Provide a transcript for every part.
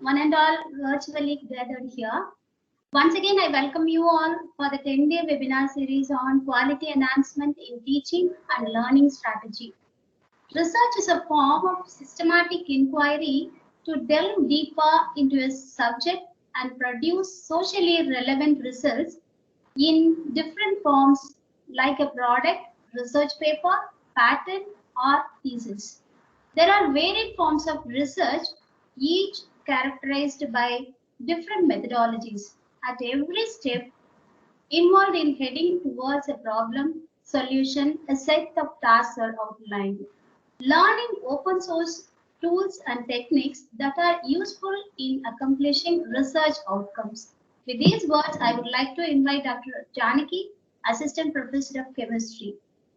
one and all virtually gathered here. Once again, I welcome you all for the 10-day webinar series on quality enhancement in teaching and learning strategy. Research is a form of systematic inquiry to delve deeper into a subject and produce socially relevant results in different forms like a product, research paper, patent, or thesis. There are varied forms of research, each characterized by different methodologies. At every step involved in heading towards a problem solution, a set of tasks are outlined. Learning open source tools and techniques that are useful in accomplishing research outcomes. With these words, I would like to invite Dr. Janaki, Assistant Professor of Chemistry.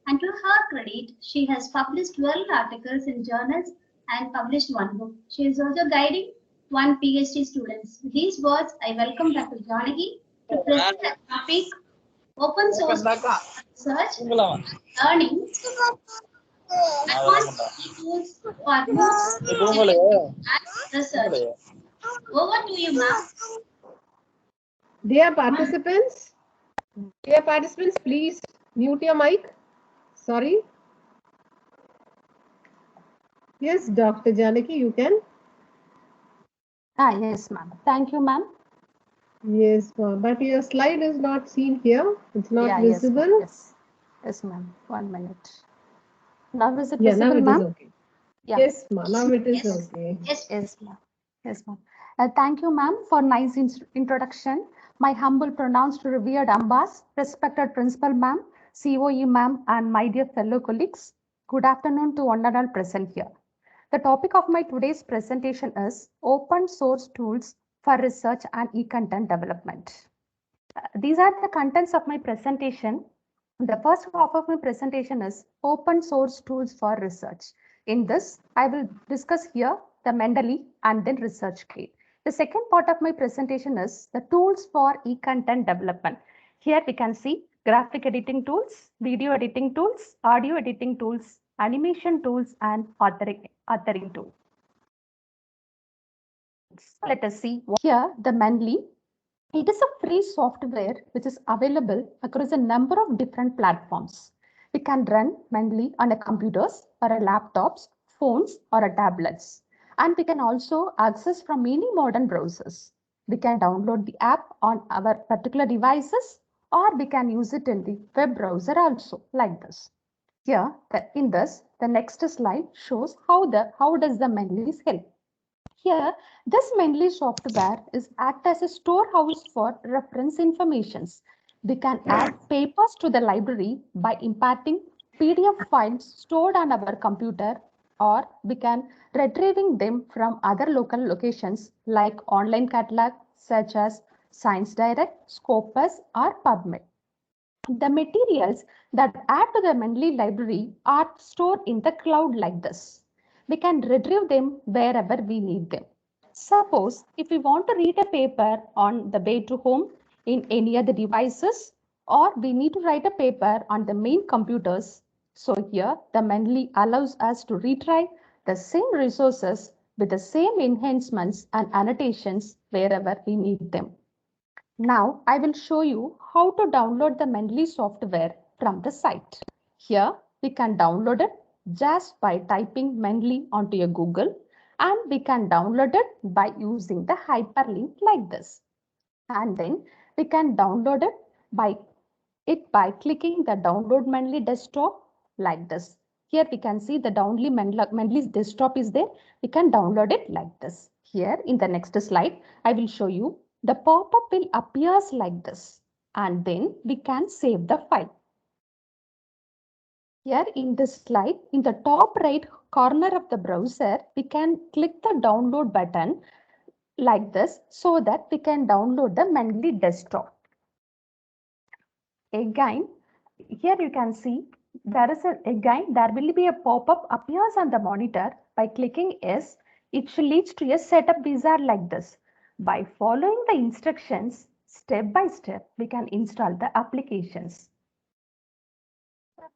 And to her credit, she has published 12 articles in journals and published one book. She is also guiding one PhD students. With these words, I welcome Dr. Janaki to present the topic Open Source Research, Learning, Advanced tools for more research. Over to you, ma'am. Dear participants, please mute your mic. Sorry. Yes, Dr. Janaki, you can. Yes, ma'am. Thank you, ma'am. Yes, but your slide is not seen here. It's not visible. Yes, ma'am. 1 minute. Now is it Yeah, visible, now it ma'am? is okay. Yeah. Yes, ma'am. Now it is okay. Yes, ma'am. Yes, ma'am. Thank you, ma'am, for nice introduction. My humble pronounced revered ambas, respected principal, ma'am, COE, ma'am, and my dear fellow colleagues. Good afternoon to one and all present here. The topic of my today's presentation is open source tools for research and e-content development. These are the contents of my presentation. The first half of my presentation is open source tools for research. In this, I will discuss here the Mendeley and then ResearchGate. The second part of my presentation is the tools for e-content development. Here we can see graphic editing tools, video editing tools, audio editing tools, animation tools, and authoring tools. Let us see here the Mendeley. It is a free software which is available across a number of different platforms. We can run Mendeley on a computers or a laptops, phones or a tablets. And we can also access from any modern browsers. We can download the app on our particular devices or we can use it in the web browser also like this. Here in this, the next slide shows how does the Mendeley help. Here, this Mendeley software is act as a storehouse for reference informations. We can add papers to the library by importing PDF files stored on our computer, or we can retrieving them from other local locations like online catalog such as Science Direct, Scopus, or PubMed. The materials that add to the Mendeley library are stored in the cloud like this. We can retrieve them wherever we need them. Suppose if we want to read a paper on the way to home in any other devices, or we need to write a paper on the main computers. So here the Mendeley allows us to retrieve the same resources with the same enhancements and annotations wherever we need them. Now I will show you how to download the Mendeley software from the site. Here we can download it just by typing Mendeley onto your Google, and we can download it by using the hyperlink like this. And then we can download it by clicking the download Mendeley desktop like this. Here we can see the Mendeley's desktop is there. We can download it like this. Here in the next slide, I will show you the pop-up will appears like this, and then we can save the file. Here in this slide, in the top right corner of the browser, we can click the download button like this so that we can download the Mendeley desktop. Again, here you can see there will be a pop-up appears on the monitor. By clicking yes, it leads to a setup wizard like this. By following the instructions step by step, we can install the applications.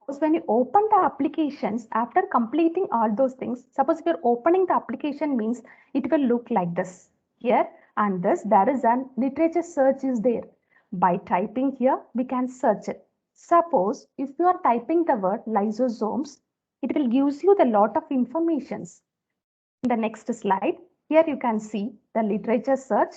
Suppose when you open the applications, after completing all those things, suppose if you're opening the application means it will look like this. here, and thus there is an literature search is there. By typing here, we can search it. Suppose if you are typing the word lysosomes, it will gives you the lot of informations. In the next slide, here you can see the literature search.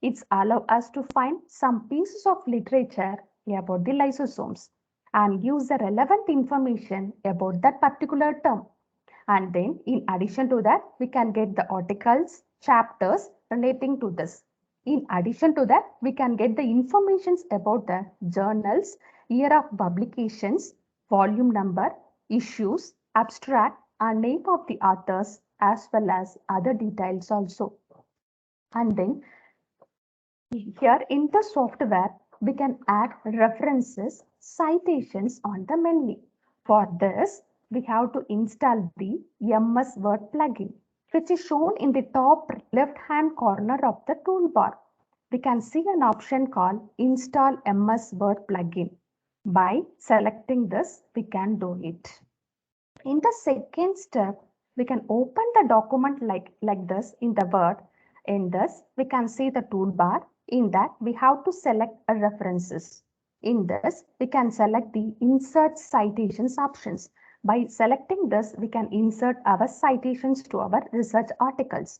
It's allow us to find some pieces of literature about the lysosomes and gives the relevant information about that particular term. And then in addition to that, we can get the articles, chapters relating to this. In addition to that, we can get the informations about the journals, year of publications, volume number, issues, abstract, and name of the authors, as well as other details also. And then here in the software, we can add references, citations on the Mendeley. For this, we have to install the MS Word plugin, which is shown in the top left-hand corner of the toolbar. We can see an option called Install MS Word plugin. By selecting this, we can do it. In the second step, we can open the document like this in the Word. In this, we can see the toolbar. In that, we have to select a references. In this, we can select the Insert Citations options. By selecting this, we can insert our citations to our research articles.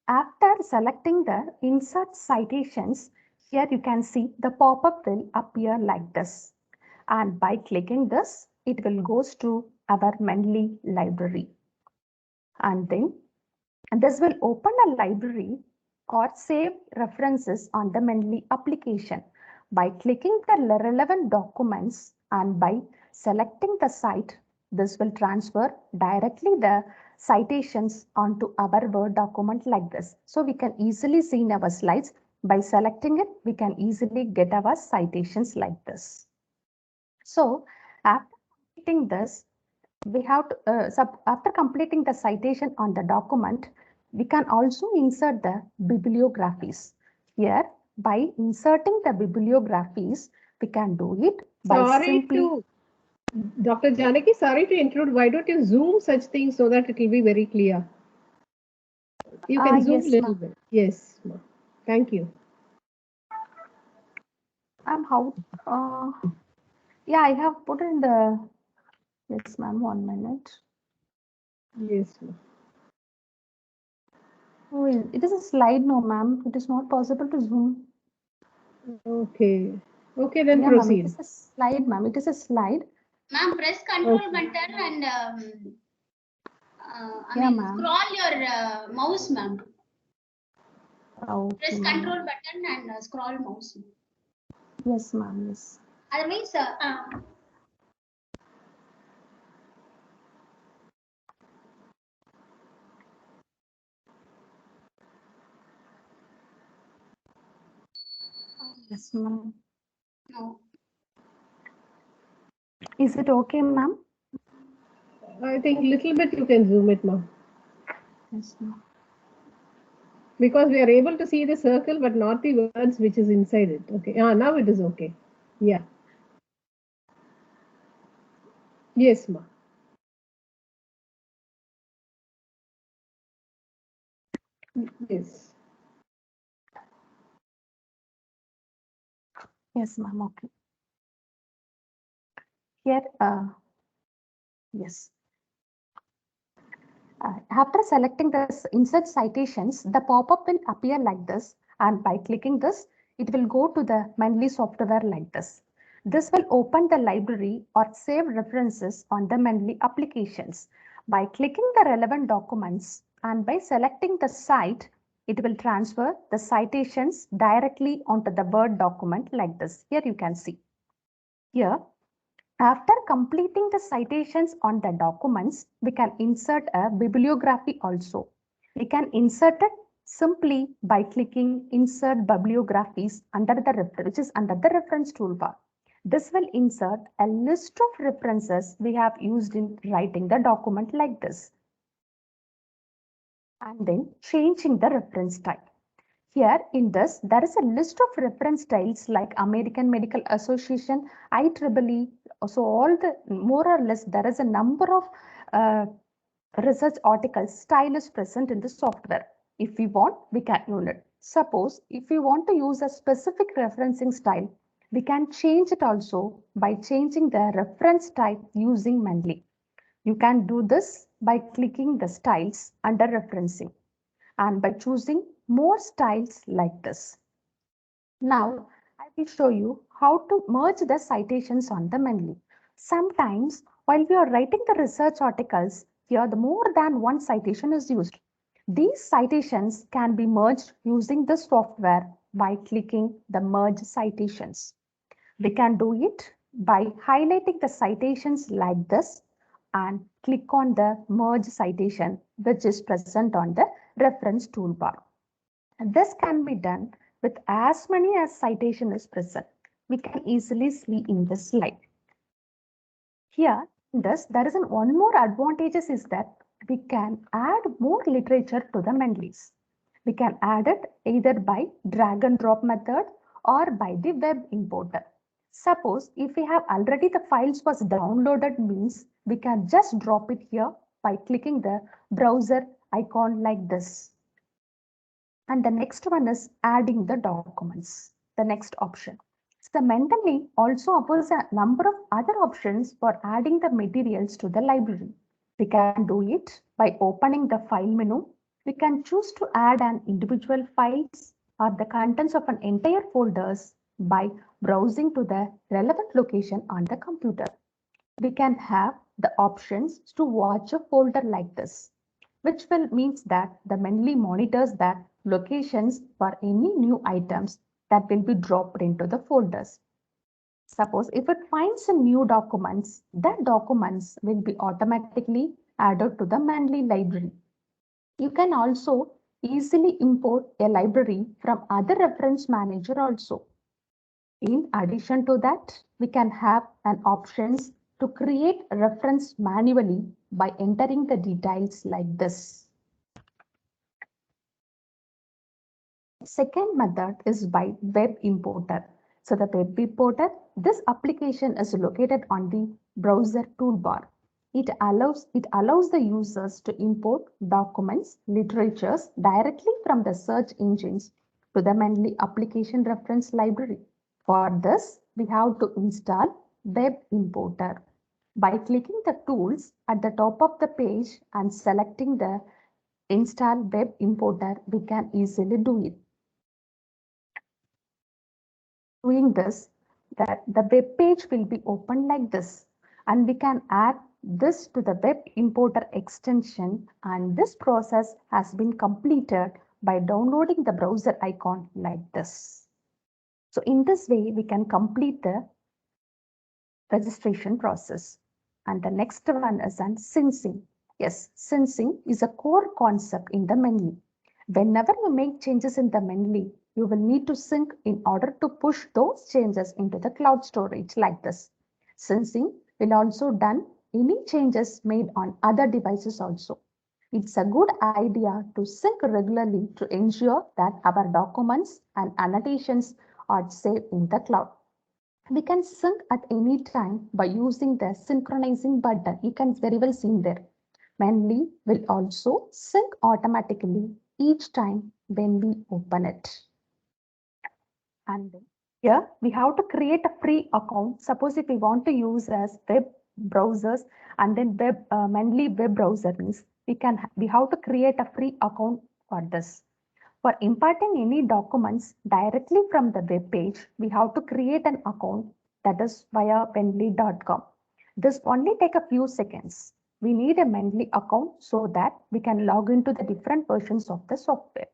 After selecting the Insert Citations, here you can see the pop-up will appear like this. And by clicking this, it will goes to our Mendeley library. And then this will open a library or save references on the Mendeley application. By clicking the relevant documents and by selecting the site, this will transfer directly the citations onto our Word document like this. So we can easily see in our slides. By selecting it, we can easily get our citations like this. So after completing this, we have to, after completing the citation on the document, we can also insert the bibliographies. Here, by inserting the bibliographies, we can do it by simply... Dr. Janaki, sorry to intrude. Why don't you zoom such things so that it will be very clear? You can zoom a little bit. Yes, thank you. Yeah, I have put in the... Yes, ma'am, 1 minute. Yes, ma'am. Oh, it is a slide, no, ma'am. It is not possible to zoom. Okay. Okay, then yeah, proceed. It is a slide, ma'am. It is a slide. Ma'am, press control button and scroll your mouse, ma'am. Okay, press control button and scroll mouse. Yes, ma'am. Yes. Otherwise, Yes, ma'am. no. Is it okay, ma'am? I think little bit you can zoom it, ma'am. Yes, ma'am. Because we are able to see the circle, but not the words which is inside it. Okay. Now it is okay. Yeah. Yes, ma'am. Yes. Yes, ma'am. Okay. Here, yes. After selecting the insert citations, the pop-up will appear like this. And by clicking this, it will go to the Mendeley software like this. This will open the library or save references on the Mendeley applications. By clicking the relevant documents and by selecting the site, it will transfer the citations directly onto the Word document like this. Here you can see. Here, after completing the citations on the documents, we can insert a bibliography also. We can insert it simply by clicking Insert Bibliographies under the which is under the reference toolbar. This will insert a list of references we have used in writing the document like this. And then changing the reference type. Here in this, there is a list of reference styles like American Medical Association, IEEE. So all the more or less there is a number of research articles style is present in the software. If we want, we can use it. Suppose if we want to use a specific referencing style, we can change it also by changing the reference type using Mendeley. You can do this by clicking the styles under referencing and by choosing more styles like this. Now, I will show you how to merge the citations on the Mendeley. Sometimes, while we are writing the research articles, here the more than one citation is used. These citations can be merged using the software by clicking the Merge Citations. We can do it by highlighting the citations like this and click on the Merge Citation, which is present on the reference toolbar. This can be done with as many as citation is present. We can easily see in this slide. Here, in this, there is one more advantages is that we can add more literature to the Mendeley's. We can add it either by drag and drop method or by the web importer. Suppose if we have already the files was downloaded means we can just drop it here by clicking the browser icon like this. And the next one is adding the documents, the next option. So Mendeley also offers a number of other options for adding the materials to the library. We can do it by opening the file menu. We can choose to add an individual files or the contents of an entire folders by browsing to the relevant location on the computer. We can have the options to watch a folder like this, which will means that the Mendeley monitors the locations for any new items that will be dropped into the folders. Suppose if it finds some new documents, that documents will be automatically added to the Mendeley library. You can also easily import a library from other reference manager also. In addition to that, we can have an options to create a reference manually by entering the details like this. Second method is by web importer. So the web importer, this application is located on the browser toolbar. It allows the users to import documents, literatures directly from the search engines to the Mendeley application reference library. For this, we have to install web importer. By clicking the tools at the top of the page and selecting the install web importer, we can easily do it. Doing this, that the web page will be open like this, and we can add this to the web importer extension, and this process has been completed by downloading the browser icon like this. So in this way, we can complete the registration process. And the next one is on syncing. Yes, syncing is a core concept in the Mendeley. Whenever you make changes in the Mendeley, you will need to sync in order to push those changes into the cloud storage like this. Syncing will also done any changes made on other devices also. It's a good idea to sync regularly to ensure that our documents and annotations are saved in the cloud. We can sync at any time by using the synchronizing button. You can very well see there. Mendeley will also sync automatically each time when we open it. And here we have to create a free account. Suppose if we want to use as web browsers and then Mendeley web browser means we have to create a free account for this. For importing any documents directly from the web page, we have to create an account that is via mendeley.com. This only take a few seconds. We need a Mendeley account so that we can log into the different versions of the software.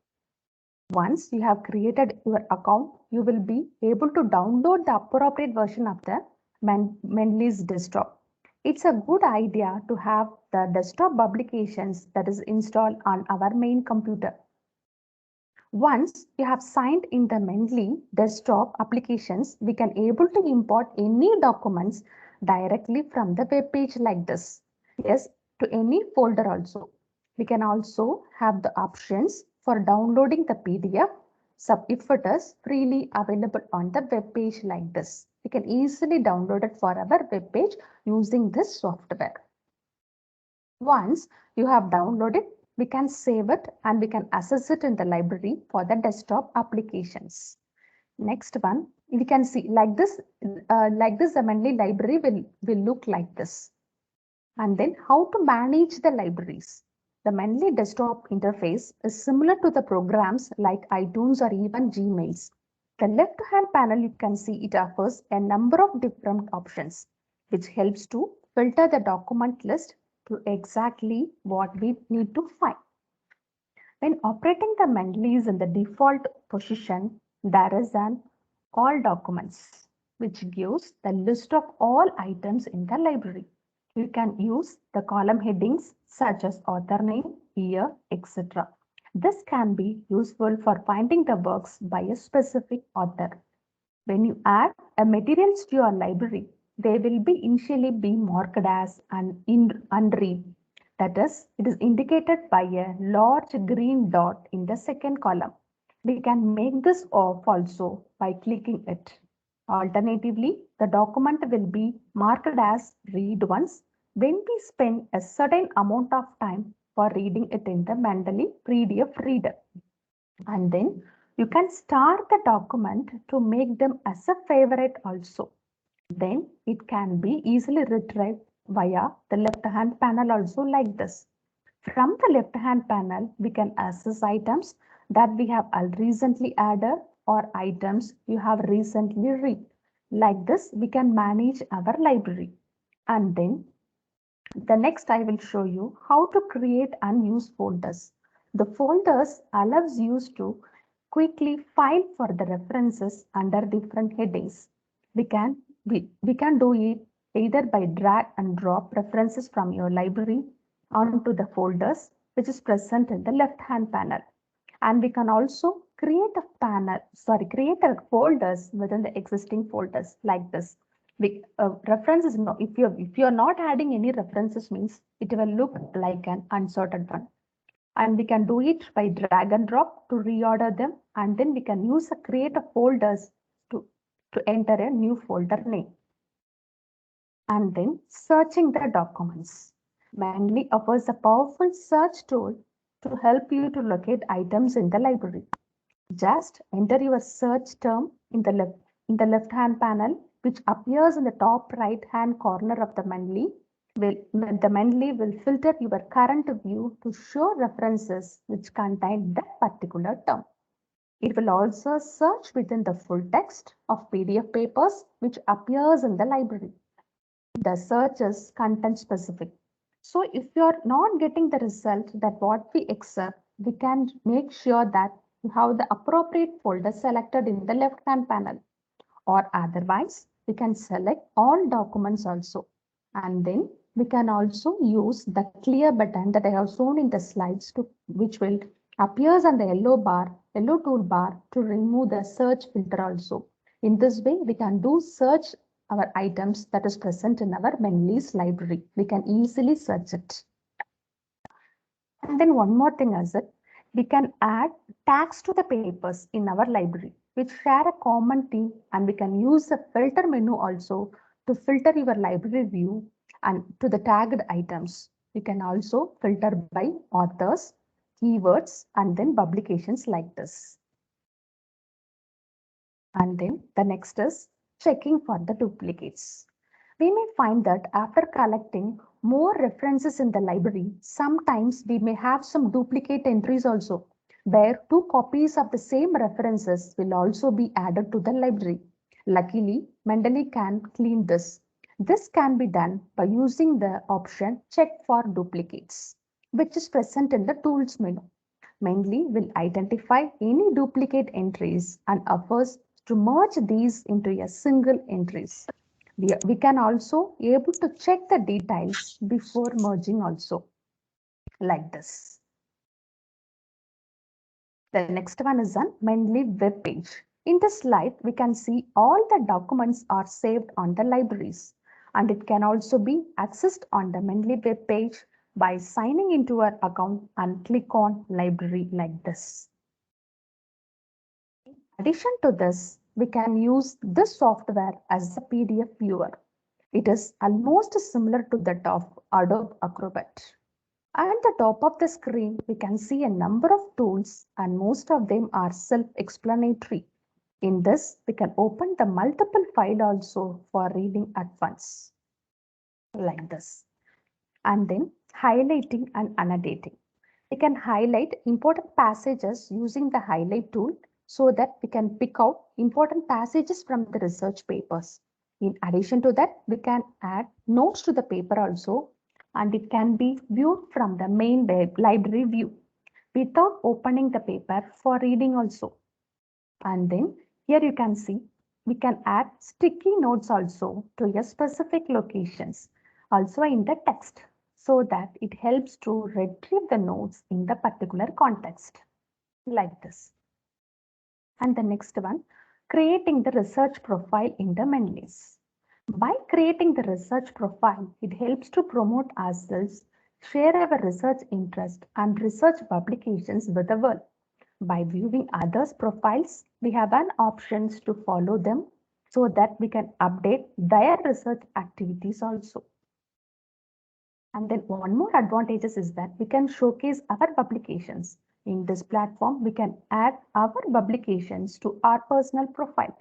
Once you have created your account, you will be able to download the appropriate version of the Mendeley's desktop. It's a good idea to have the desktop publications that is installed on our main computer. Once you have signed in the Mendeley desktop applications, we can able to import any documents directly from the web page like this. Yes, to any folder also. We can also have the options for downloading the PDF. So if it is freely available on the web page like this, we can easily download it for our web page using this software. Once you have downloaded, we can save it and we can access it in the library for the desktop applications. Next one, we can see like this, the Mendeley library will look like this. And then how to manage the libraries. The Mendeley desktop interface is similar to the programs like iTunes or even Gmails. The left-hand panel, you can see it offers a number of different options, which helps to filter the document list to exactly what we need to find. When operating the Mendeley in the default position, there is an all documents, which gives the list of all items in the library. You can use the column headings such as author name, year, etc. This can be useful for finding the works by a specific author. When you add a materials to your library, they will be initially be marked as unread. That is, it is indicated by a large green dot in the second column. We can make this off also by clicking it. Alternatively, the document will be marked as read once when we spend a certain amount of time for reading it in the Mendeley PDF reader. And then you can star the document to make them as a favorite also. Then it can be easily retrieved via the left-hand panel also like this. From the left-hand panel, we can access items that we have recently added or items you have recently read. Like this, we can manage our library. And then the next I will show you how to create and use folders. The folders allows you to quickly file for the references under different headings. We can do it either by drag and drop references from your library onto the folders, which is present in the left hand panel. And we can also create a folders within the existing folders like this. References, no, if you're not adding any references means it will look like an unsorted one. And we can do it by drag and drop to reorder them. And then we can use a create a folders to enter a new folder name. And then searching the documents. Mendeley offers a powerful search tool to help you to locate items in the library. Just enter your search term in the left hand panel, which appears in the top right hand corner of the Mendeley. The Mendeley will filter your current view to show references which contain that particular term. It will also search within the full text of PDF papers which appears in the library. The search is content specific. So if you are not getting the result that what we accept, we can make sure that you have the appropriate folder selected in the left hand panel, or otherwise we can select all documents also. And then we can also use the clear button that I have shown in the slides which will appears on the yellow toolbar to remove the search filter also. In this way, we can do search our items that is present in our Mendeley's library. We can easily search it. And then one more thing is that we can add tags to the papers in our library, which share a common theme, and we can use the filter menu also to filter your library view and to the tagged items. You can also filter by authors, keywords, and then publications like this. And then the next is checking for the duplicates. We may find that after collecting more references in the library, sometimes we may have some duplicate entries also, where 2 copies of the same references will also be added to the library. Luckily, Mendeley can clean this. This can be done by using the option Check for Duplicates, which is present in the Tools menu. Mendeley will identify any duplicate entries and offers to merge these into a single entries. We can also able to check the details before merging also, like this. The next one is on Mendeley web page. In this slide, we can see all the documents are saved on the libraries, and it can also be accessed on the Mendeley web page by signing into our account and click on library like this. In addition to this, we can use this software as a PDF viewer. It is almost similar to that of Adobe Acrobat. At the top of the screen, we can see a number of tools and most of them are self-explanatory. In this, we can open the multiple file also for reading at once, like this. And then highlighting and annotating. We can highlight important passages using the highlight tool so that we can pick out important passages from the research papers. In addition to that, we can add notes to the paper also, and it can be viewed from the main library view without opening the paper for reading also. And then here you can see we can add sticky notes also to your specific locations, also in the text, so that it helps to retrieve the notes in the particular context, like this. And the next one, creating the research profile in the Mendeley's. By creating the research profile, it helps to promote ourselves, share our research interest and research publications with the world. By viewing others' profiles, we have an options to follow them so that we can update their research activities also. And then one more advantages is that we can showcase our publications. In this platform, we can add our publications to our personal profile.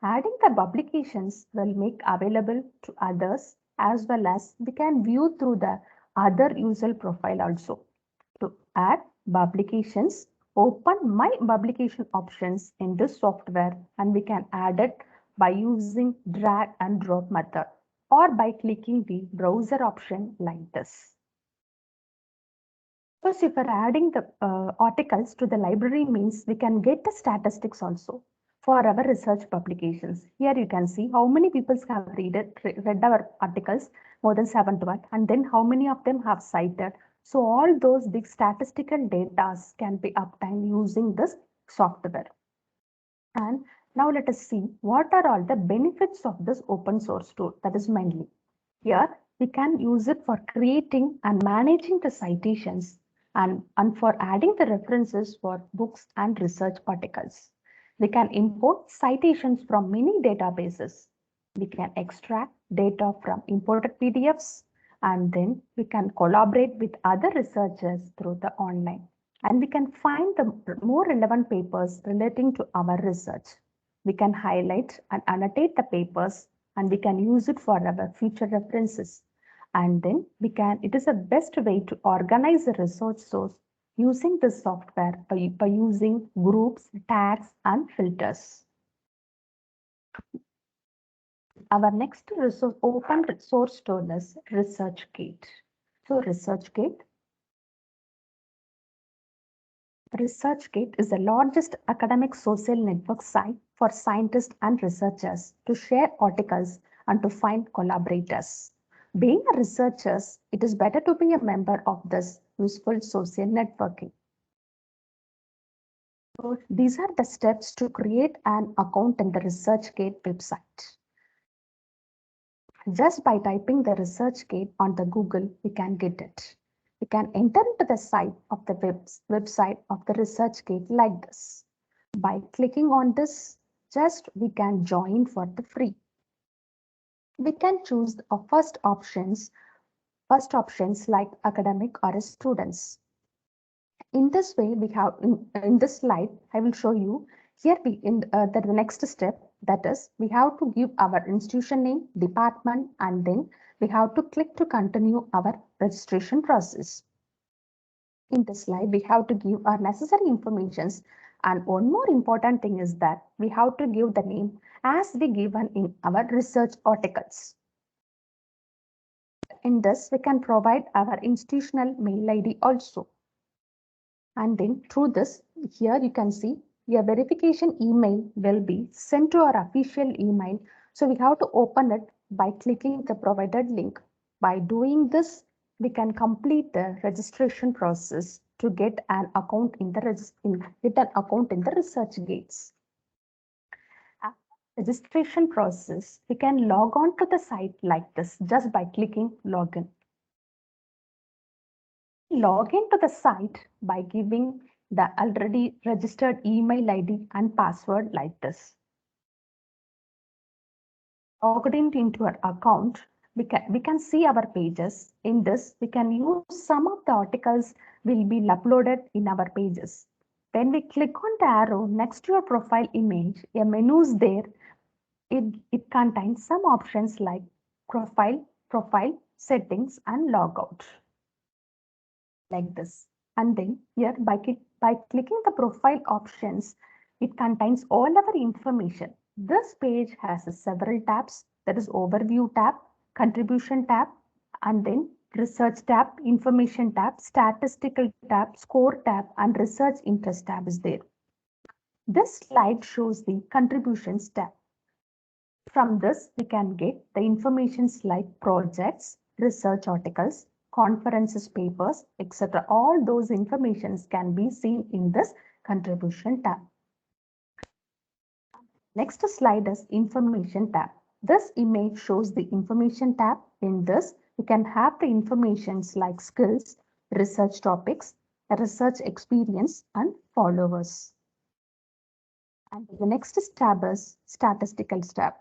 Adding the publications will make available to others as well as we can view through the other user profile also. To add publications, open my publication options in this software and we can add it by using drag and drop method or by clicking the browser option like this. First, if we're adding the articles to the library means we can get the statistics also for our research publications. Here you can see how many people have read our articles, more than 7 to 1, and then how many of them have cited. So all those big statistical data can be obtained using this software. And now let us see what are all the benefits of this open source tool, that is Mendeley. Here we can use it for creating and managing the citations and for adding the references for books and research articles. We can import citations from many databases. We can extract data from imported PDFs, and then we can collaborate with other researchers through the online. And we can find the more relevant papers relating to our research. We can highlight and annotate the papers and we can use it for our future references. And then it is the best way to organize the research source using this software by using groups, tags, and filters. Our next open source tool is ResearchGate. So ResearchGate is the largest academic social network site for scientists and researchers to share articles and to find collaborators. Being a researcher, it is better to be a member of this useful social networking. So these are the steps to create an account in the ResearchGate website. Just by typing the ResearchGate on the Google, we can get it. We can enter into the site of the website of the ResearchGate like this. By clicking on this, we can join for the free. We can choose the first options like academic or students. In this way, we have in this slide, I will show you here the next step, that is we have to give our institution name, department, and then we have to click to continue our registration process. In this slide, we have to give our necessary informations, and one more important thing is that we have to give the name as we given in our research articles. In this, we can provide our institutional mail ID also. And then through this, here you can see your verification email will be sent to our official email. So we have to open it by clicking the provided link. By doing this, we can complete the registration process to get an account in the ResearchGates. After registration process, we can log on to the site like this just by clicking login. Log into the site by giving the already registered email ID and password like this. Logged into our account, we can see our pages. In this, we can use some of the articles will be uploaded in our pages. When we click on the arrow next to your profile image, a menu is there. It contains some options like profile, settings, and logout. Like this. And then here by clicking the profile options, it contains all our information. This page has several tabs. That is overview tab, contribution tab, and then research tab, information tab, statistical tab, score tab, and research interest tab is there. This slide shows the contributions tab. From this, we can get the informations like projects, research articles, conferences, papers, etc. All those informations can be seen in this contribution tab. Next slide is information tab. This image shows the information tab. In this, you can have the informations like skills, research topics, research experience, and followers. And the next tab is statistical tab.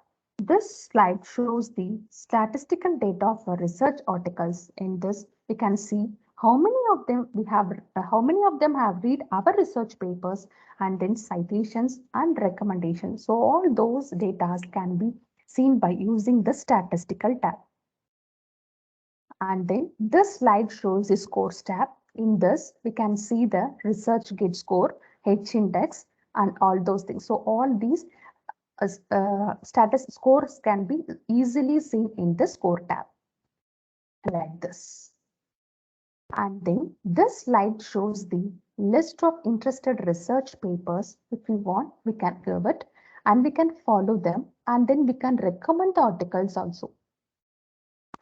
This slide shows the statistical data for research articles. In this, we can see how many of them have read our research papers, and then citations and recommendations. So all those data can be seen by using the statistical tab. And then this slide shows the scores tab. In this, we can see the ResearchGate score, H index, and all those things. So all these status scores can be easily seen in the score tab like this. And then this slide shows the list of interested research papers. If we want, we can give it and we can follow them, and then we can recommend the articles also.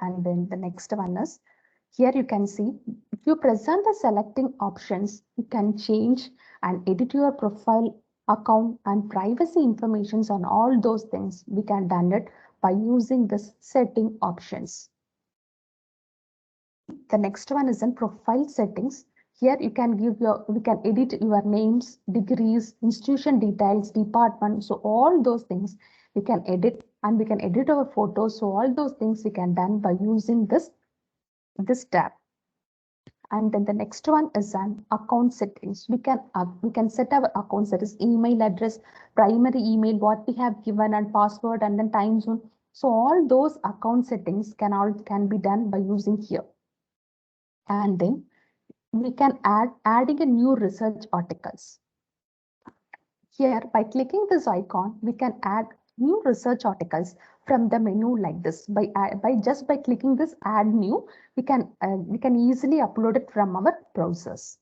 And then the next one is, here you can see, if you present the selecting options, you can change and edit your profile, account, and privacy informations on all those things. We can done it by using this setting options. The next one is in profile settings. Here you can we can edit your names, degrees, institution details, department. So all those things we can edit, and we can edit our photos. So all those things we can done by using this tab. And then the next one is an account settings. We can set our accounts, that is email address, primary email, what we have given, and password, and then time zone. So all those account settings can be done by using here. And then we can adding a new research articles. Here by clicking this icon, we can add new research articles from the menu like this. By clicking this add new, we can easily upload it from our browsers.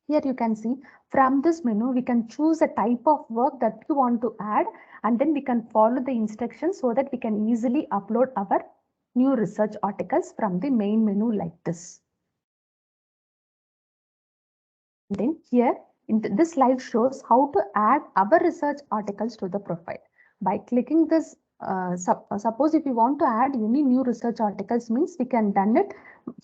Here you can see from this menu, we can choose a type of work that we want to add, and then we can follow the instructions so that we can easily upload our new research articles from the main menu like this. Then here, this slide shows how to add our research articles to the profile. By clicking this, suppose if you want to add any new research articles, means we can done it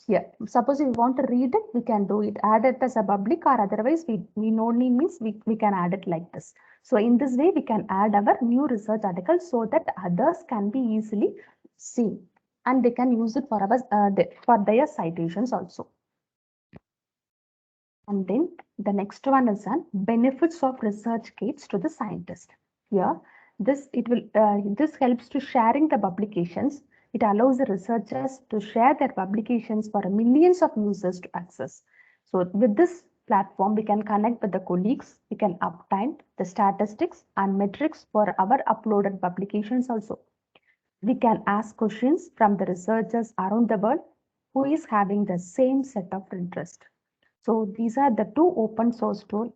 here. Suppose if you want to read it, we can do it, add it as a public, or otherwise we no need means we can add it like this. So in this way, we can add our new research articles so that others can be easily seen, and they can use it for their citations also. And then the next one is on benefits of ResearchGates to the scientist. Here, this helps to sharing the publications. It allows the researchers to share their publications for millions of users to access. So with this platform, we can connect with the colleagues. We can obtain the statistics and metrics for our uploaded publications also. We can ask questions from the researchers around the world who is having the same set of interest. So these are the two open source tools.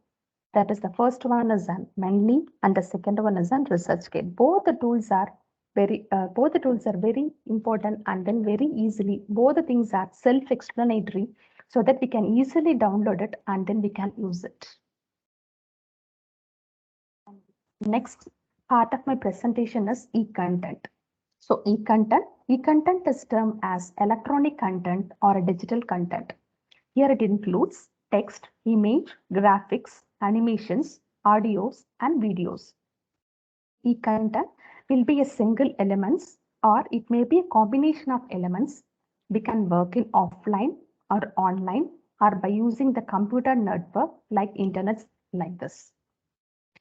That is, the first one is on Mendeley and the second one is on ResearchGate. Both the tools are very important, and then very easily. Both the things are self-explanatory, so that we can easily download it and then we can use it. Next part of my presentation is e-content. So e-content is termed as electronic content or a digital content. Here it includes text, image, graphics, animations, audios, and videos. E-content will be a single elements or it may be a combination of elements. We can work in offline or online or by using the computer network like internet like this.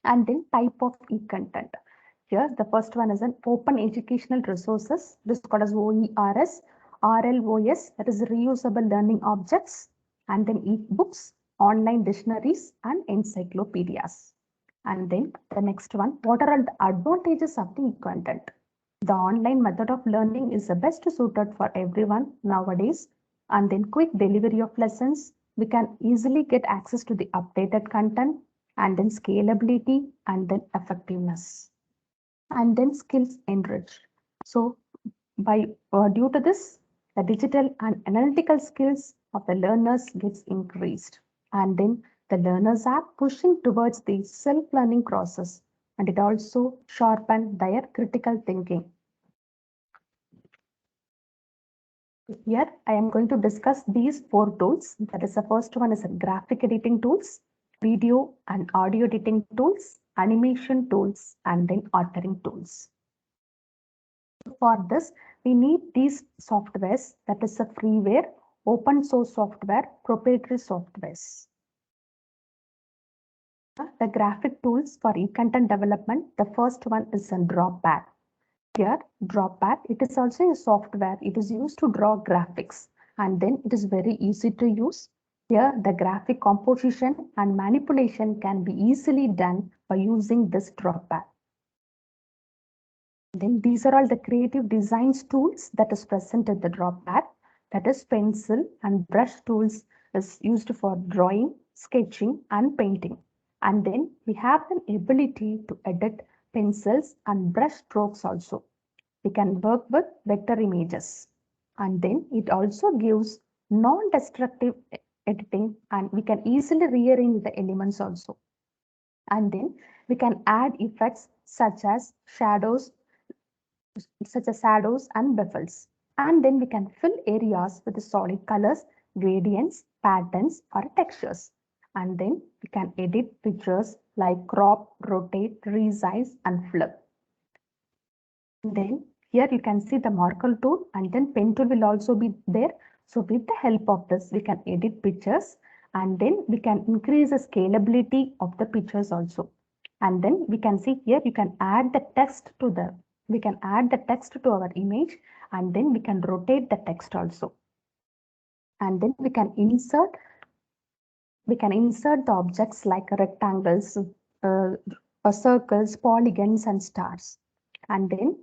And then type of e-content. Here, the first one is an open educational resources. This is called as OERS, RLOS, that is reusable learning objects, and then e-books, online dictionaries, and encyclopedias. And then the next one, what are the advantages of the e-content? The online method of learning is the best suited for everyone nowadays. And then quick delivery of lessons. We can easily get access to the updated content, and then scalability, and then effectiveness, and then skills enriched. So by due to this, the digital and analytical skills of the learners gets increased, and then the learners are pushing towards the self-learning process, and it also sharpen their critical thinking. Here I am going to discuss these 4 tools. That is, the first one is a graphic editing tools, video and audio editing tools, animation tools, and then authoring tools. For this, we need these softwares, that is a freeware, open source software, proprietary softwares. The graphic tools for e-content development, the first one is a Drawpad. Here, Drawpad, it is also a software. It is used to draw graphics, and then it is very easy to use. Here, the graphic composition and manipulation can be easily done by using this Drawpad. Then these are all the creative designs tools that is present in the Drawpad. That is, pencil and brush tools is used for drawing, sketching, and painting. And then we have an ability to edit pencils and brush strokes also. We can work with vector images. And then it also gives non-destructive editing, and we can easily rearrange the elements also. And then we can add effects such as shadows and bevel. And then we can fill areas with solid colors, gradients, patterns, or textures. And then we can edit pictures like crop, rotate, resize, and flip. Then here you can see the marker tool, and then pen tool will also be there. So with the help of this, we can edit pictures, and then we can increase the scalability of the pictures also. And then we can see here, you can add the text to our image, and then we can rotate the text also. And then we can insert the objects like rectangles, circles, polygons, and stars. And then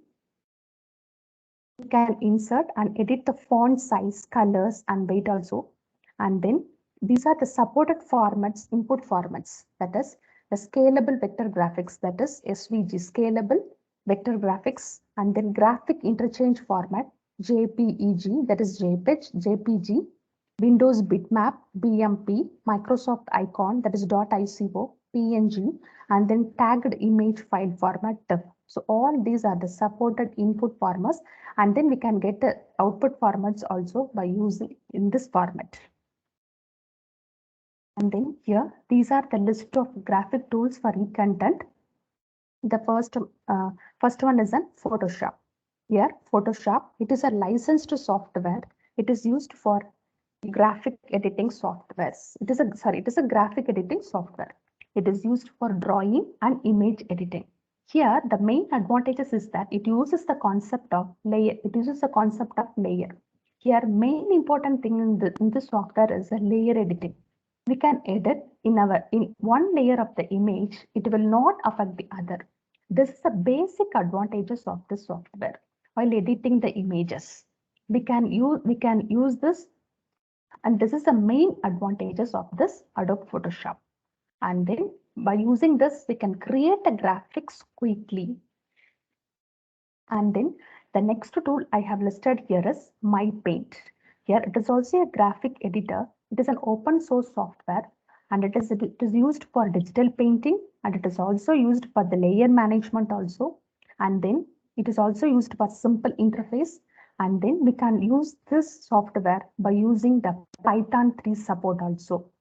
we can insert and edit the font size, colors, and weight also. And then these are the supported formats, input formats, that is the scalable vector graphics, that is SVG, scalable vector graphics, and then graphic interchange format, JPEG, that is JPEG, JPG, Windows bitmap, BMP, Microsoft icon, that is .ico, PNG, and then tagged image file format, TIFF. So all these are the supported input formats, and then we can get the output formats also by using in this format. And then here, these are the list of graphic tools for e-content. The first one is in Photoshop. Here, Photoshop, it is a licensed software. It is used for graphic editing softwares. It is a graphic editing software. It is used for drawing and image editing. Here, the main advantages is that it uses the concept of layer. Here, main important thing in this software is a layer editing. We can edit in one layer of the image. It will not affect the other. This is the basic advantages of this software. While editing the images, we can use this, and this is the main advantages of this Adobe Photoshop. And then by using this, we can create the graphics quickly. And then the next tool I have listed here is MyPaint. Here it is also a graphic editor. It is an open source software, and it is used for digital painting, and it is also used for the layer management also. And then it is also used for simple interface. And then we can use this software by using the Python 3 support also.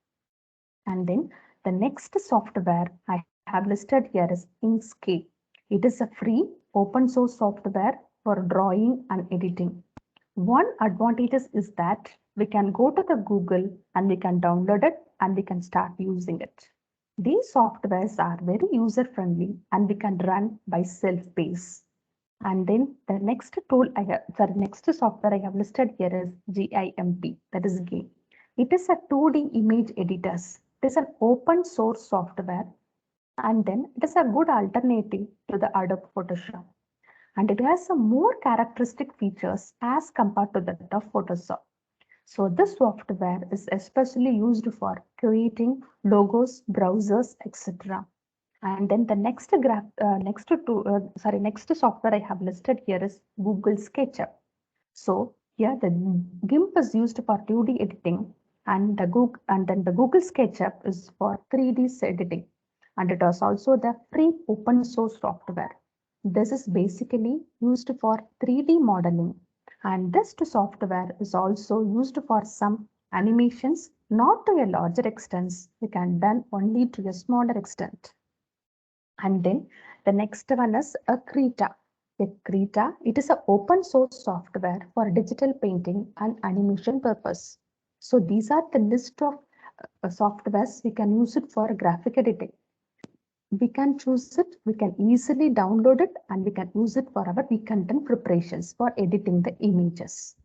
And then the next software I have listed here is Inkscape. It is a free open source software for drawing and editing. One advantage is that we can go to the Google and we can download it and we can start using it. These softwares are very user friendly and we can run by self-paced. And then the next tool next software I have listed here is GIMP, that is GIMP. It is a 2D image editor. It is an open source software, and then it is a good alternative to the Adobe Photoshop. And it has some more characteristic features as compared to that of Photoshop. So this software is especially used for creating logos, browsers, etc. And then the next software I have listed here is Google SketchUp. So here the GIMP is used for 2D editing, and then the Google SketchUp is for 3D editing. And it is also the free open source software. This is basically used for 3D modeling. And this software is also used for some animations, not to a larger extent. We can done only to a smaller extent. And then the next one is a Krita. Krita, it is an open source software for digital painting and animation purpose. So these are the list of softwares we can use it for graphic editing. We can choose it, we can easily download it, and we can use it for our content preparations for editing the images.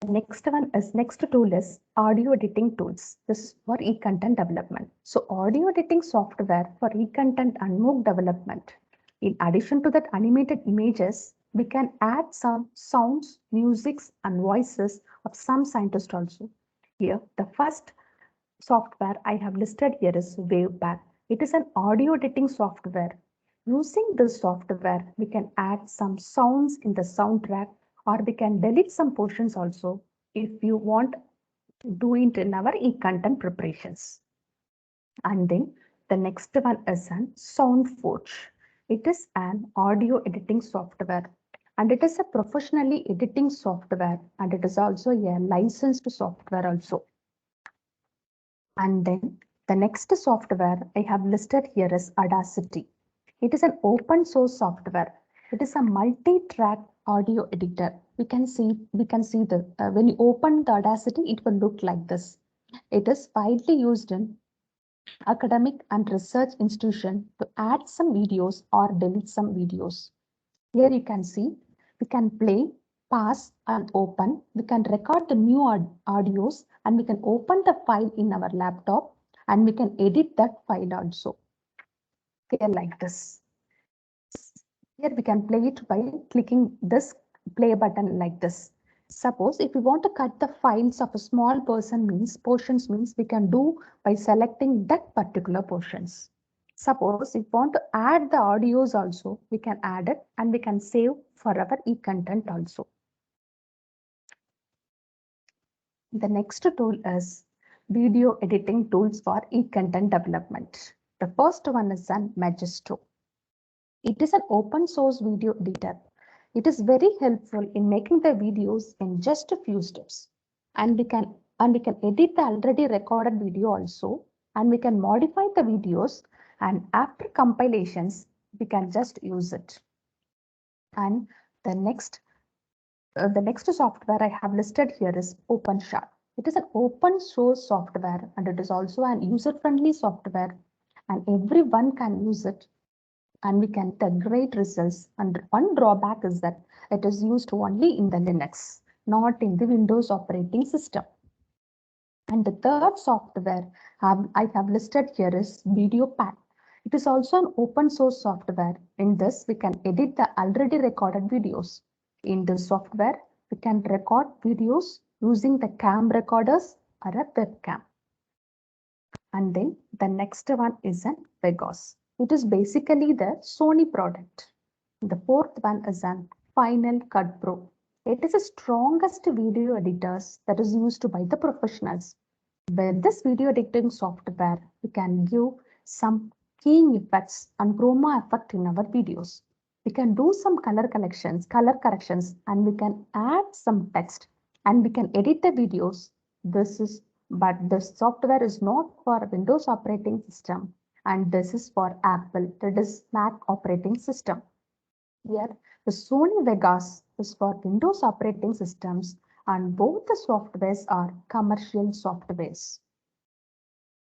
Next tool is audio editing tools. This is for e-content development. So audio editing software for e-content and MOOC development. In addition to that animated images, we can add some sounds, musics, and voices of some scientists also. Here, the first software I have listed here is Waveback. It is an audio editing software. Using this software, we can add some sounds in the soundtrack, or we can delete some portions also if you want to do it in our e-content preparations. And then the next one is an SoundForge. It is an audio editing software, and it is a professionally editing software, and it is also a licensed software also. And then the next software I have listed here is Audacity. It is an open source software. It is a multi-track audio editor. We can see the when you open the Audacity, it will look like this. It is widely used in academic and research institution to add some videos or delete some videos. Here you can see we can play, pause, and open. We can record the new audios, and we can open the file in our laptop, and we can edit that file also. Here like this. Here we can play it by clicking this play button like this. Suppose if we want to cut the files of a small portions means we can do by selecting that particular portions. Suppose if we want to add the audios also, we can add it, and we can save for our e-content also. The next tool is video editing tools for e-content development. The first one is an Magistro. It is an open source video editor. It is very helpful in making the videos in just a few steps. And we can edit the already recorded video also, and we can modify the videos, and after compilations, we can just use it. And the next software I have listed here is OpenShot. It is an open source software, and it is also an user-friendly software, and everyone can use it, and we can get great results. And one drawback is that it is used only in the Linux, not in the Windows operating system. And the third software I have listed here is VideoPad. It is also an open source software. In this, we can edit the already recorded videos. In this software, we can record videos using the cam recorders or a webcam. And then the next one is an Vegas. It is basically the Sony product. The fourth one is an Final Cut Pro. It is the strongest video editors that is used by the professionals. With this video editing software, we can give some keying effects and chroma effect in our videos. We can do some color corrections, and we can add some text, and we can edit the videos. But this software is not for Windows operating system, and this is for Apple, that is Mac operating system. Here, the Sony Vegas is for Windows operating systems, and both the softwares are commercial softwares.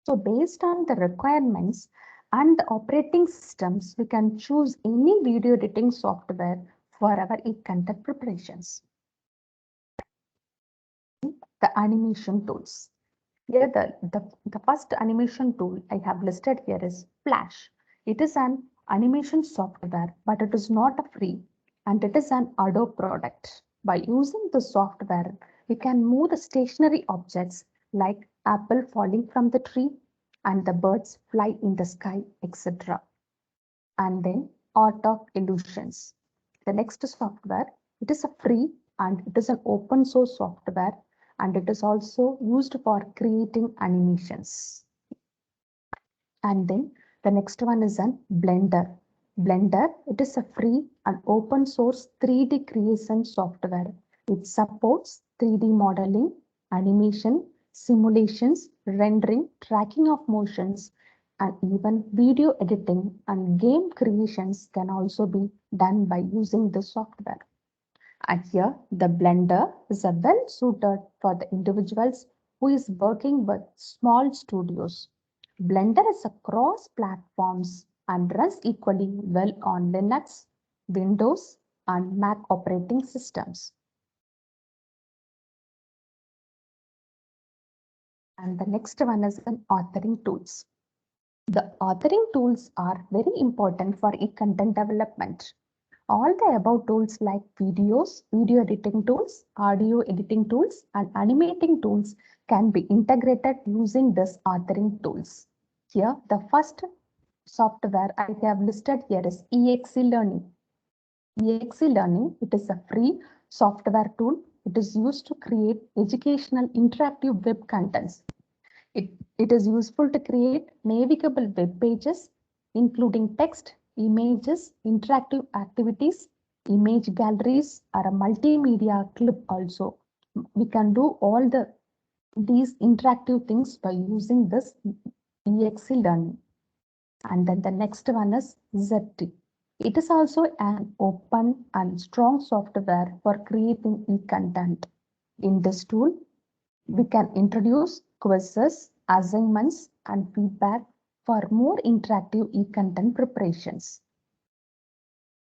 So based on the requirements and the operating systems, we can choose any video editing software for our e-content preparations. The animation tools. Here, the first animation tool I have listed here is Flash. It is an animation software, but it is not a free, and it is an Adobe product. By using the software, we can move the stationary objects like apple falling from the tree and the birds fly in the sky, etc. And then Art of Illusions. The next software, it is a free and it is an open source software, and it is also used for creating animations. And then the next one is an Blender. Blender, it is a free and open source 3D creation software. It supports 3D modeling, animation, simulations, rendering, tracking of motions, and even video editing and game creations can also be done by using this software. And here, the Blender is a well suited for the individuals who is working with small studios. Blender is across platforms and runs equally well on Linux, Windows, and Mac operating systems. And the next one is an authoring tools. The authoring tools are very important for e-content development. All the above tools like videos, video editing tools, audio editing tools, and animating tools can be integrated using this authoring tools. Here, the first software I have listed here is EXE Learning. EXE Learning, it is a free software tool. It is used to create educational interactive web contents. It is useful to create navigable web pages, including text, images, interactive activities, image galleries, or a multimedia clip also. We can do all these interactive things by using this EXE Learning. And then the next one is ZT. It is also an open and strong software for creating e-content. In this tool, we can introduce quizzes, assignments, and feedback for more interactive e-content preparations.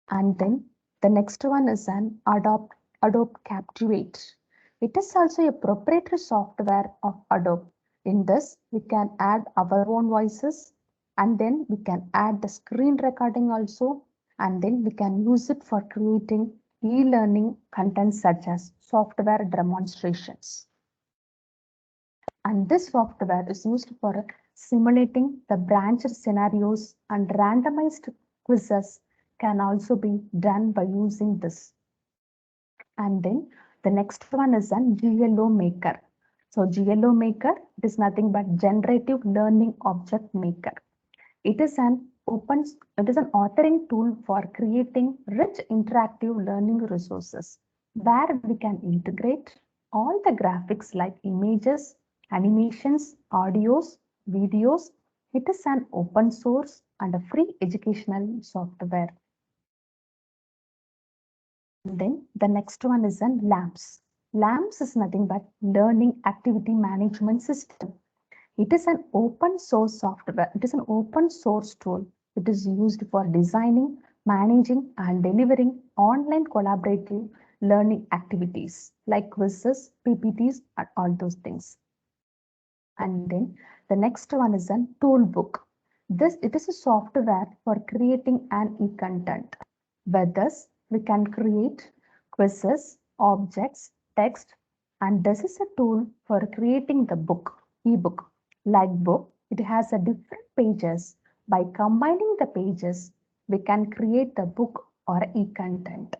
And then the next one is an Adobe Captivate. It is also a proprietary software of Adobe. In this, we can add our own voices, and then we can add the screen recording also, and then we can use it for creating e-learning content such as software demonstrations. And this software is used for simulating the branched scenarios, and randomized quizzes can also be done by using this. And then the next one is an GLO Maker. So GLO Maker is nothing but Generative Learning Object Maker. It is an authoring tool for creating rich interactive learning resources where we can integrate all the graphics like images, animations, audios, videos. It is an open source and a free educational software. And then the next one is an LAMS. LAMS is nothing but Learning Activity Management System. It is an open source software. It is an open source tool. It is used for designing, managing, and delivering online collaborative learning activities like quizzes, PPTs, and all those things. And then the next one is a toolbook. It is a software for creating an e-content. With this, we can create quizzes, objects, text, and this is a tool for creating the book, ebook. Like book, it has a different pages. By combining the pages, we can create the book or e-content.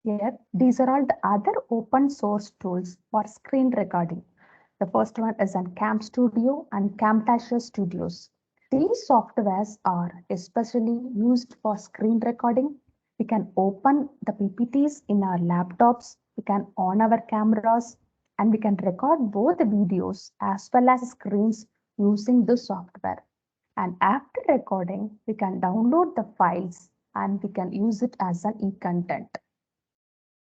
Here, these are all the other open source tools for screen recording. The first one is on Cam Studio and Camtasia Studios. These softwares are especially used for screen recording. We can open the PPTs in our laptops. We can on our cameras, and we can record both the videos as well as screens using the software. And after recording, we can download the files and we can use it as an e-content.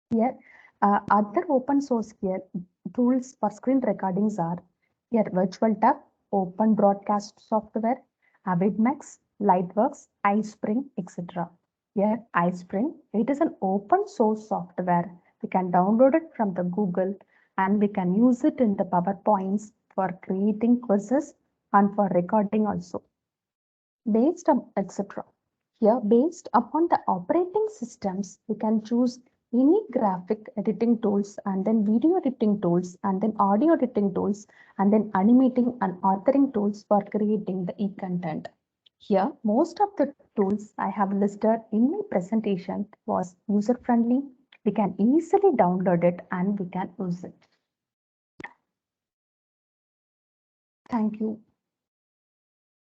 Here, other open source here tools for screen recordings are here VirtualTAP, Open Broadcast Software, Avidmax, Lightworks, iSpring, etc. Here, iSpring, it is an open source software. We can download it from the Google and we can use it in the PowerPoints for creating quizzes and for recording also. Based on etc. Here, based upon the operating systems, we can choose any graphic editing tools and then video editing tools and then audio editing tools and then animating and authoring tools for creating the e-content. Here, most of the tools I have listed in my presentation was user-friendly. We can easily download it and we can use it. Thank you.